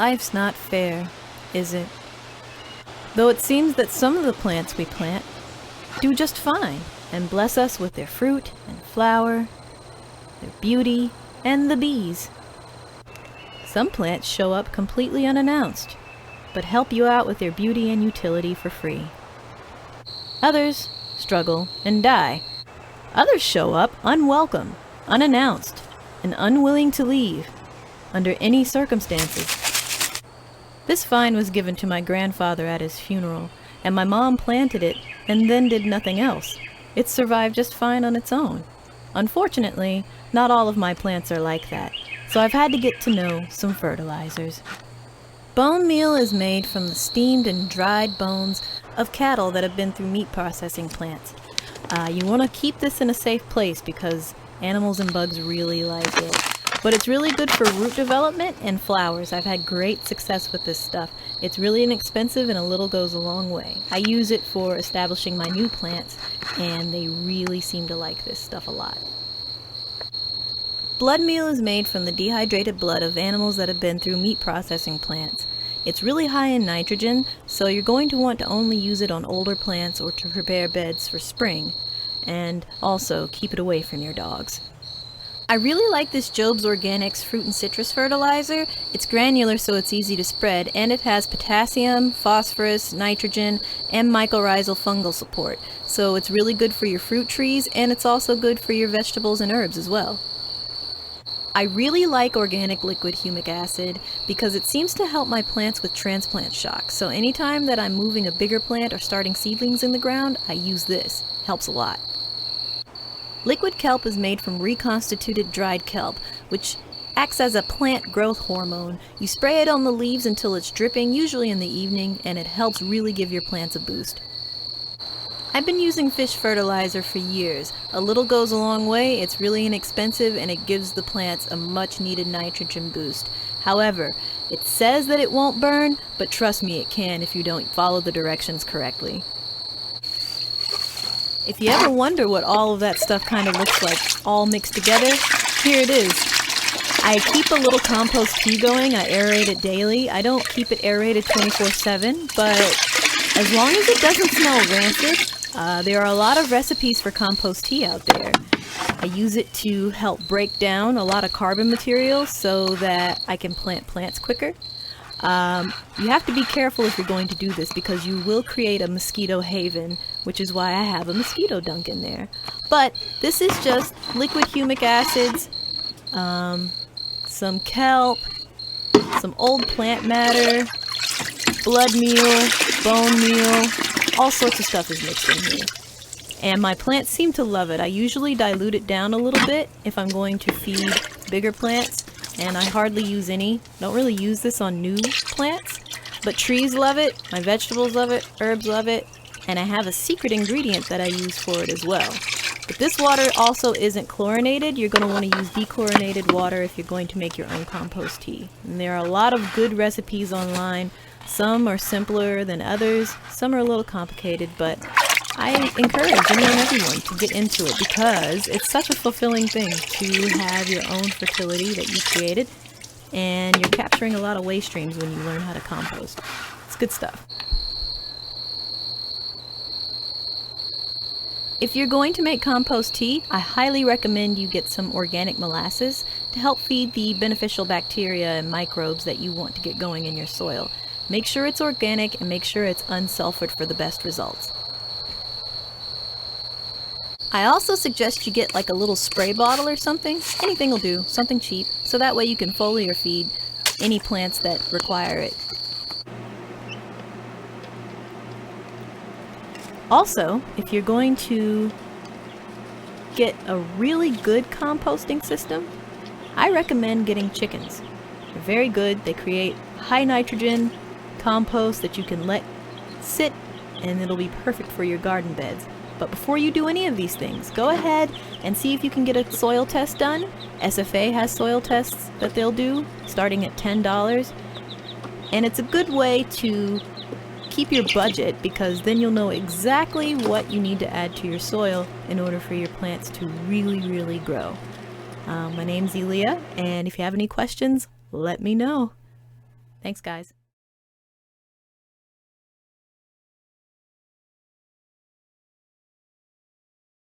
Life's not fair, is it? Though it seems that some of the plants we plant do just fine and bless us with their fruit and flower, their beauty, and the bees. Some plants show up completely unannounced, but help you out with their beauty and utility for free. Others struggle and die. Others show up unwelcome, unannounced, and unwilling to leave under any circumstances. This vine was given to my grandfather at his funeral, and my mom planted it and then did nothing else. It survived just fine on its own. Unfortunately, not all of my plants are like that, so I've had to get to know some fertilizers. Bone meal is made from the steamed and dried bones of cattle that have been through meat processing plants. You want to keep this in a safe place because animals and bugs really like it. But it's really good for root development and flowers. I've had great success with this stuff. It's really inexpensive and a little goes a long way. I use it for establishing my new plants, and they really seem to like this stuff a lot. Blood meal is made from the dehydrated blood of animals that have been through meat processing plants. It's really high in nitrogen, so you're going to want to only use it on older plants or to prepare beds for spring, and also keep it away from your dogs. I really like this Job's Organics fruit and citrus fertilizer. It's granular so it's easy to spread, and it has potassium, phosphorus, nitrogen, and mycorrhizal fungal support. So it's really good for your fruit trees, and it's also good for your vegetables and herbs as well. I really like organic liquid humic acid because it seems to help my plants with transplant shock. So anytime that I'm moving a bigger plant or starting seedlings in the ground, I use this. Helps a lot. Liquid kelp is made from reconstituted dried kelp, which acts as a plant growth hormone. You spray it on the leaves until it's dripping, usually in the evening, and it helps really give your plants a boost. I've been using fish fertilizer for years. A little goes a long way, it's really inexpensive, and it gives the plants a much needed nitrogen boost. However, it says that it won't burn, but trust me, it can if you don't follow the directions correctly. If you ever wonder what all of that stuff kind of looks like, all mixed together, here it is. I keep a little compost tea going. I aerate it daily. I don't keep it aerated 24/7, but as long as it doesn't smell rancid, there are a lot of recipes for compost tea out there. I use it to help break down a lot of carbon material so that I can plant plants quicker. You have to be careful if you're going to do this because you will create a mosquito haven, which is why I have a mosquito dunk in there. But this is just liquid humic acids, some kelp, some old plant matter, blood meal, bone meal, all sorts of stuff is mixed in here. And my plants seem to love it. I usually dilute it down a little bit if I'm going to feed bigger plants, and I hardly use any. Don't really use this on new plants, but trees love it, my vegetables love it, herbs love it, and I have a secret ingredient that I use for it as well. But this water also isn't chlorinated. You're going to want to use dechlorinated water if you're going to make your own compost tea. And there are a lot of good recipes online. Some are simpler than others, some are a little complicated, but I encourage anyone and everyone to get into it because it's such a fulfilling thing to have your own fertility that you created, and you're capturing a lot of waste streams when you learn how to compost. It's good stuff. If you're going to make compost tea, I highly recommend you get some organic molasses to help feed the beneficial bacteria and microbes that you want to get going in your soil. Make sure it's organic and make sure it's unsulfured for the best results. I also suggest you get like a little spray bottle or something. Anything will do, something cheap, so that way you can foliar feed any plants that require it. Also, if you're going to get a really good composting system, I recommend getting chickens. They're very good. They create high nitrogen compost that you can let sit, and it'll be perfect for your garden beds. But before you do any of these things, go ahead and see if you can get a soil test done. SFA has soil tests that they'll do starting at $10, and it's a good way to keep your budget because then you'll know exactly what you need to add to your soil in order for your plants to really grow. My name's Elia, and if you have any questions, let me know. Thanks, guys.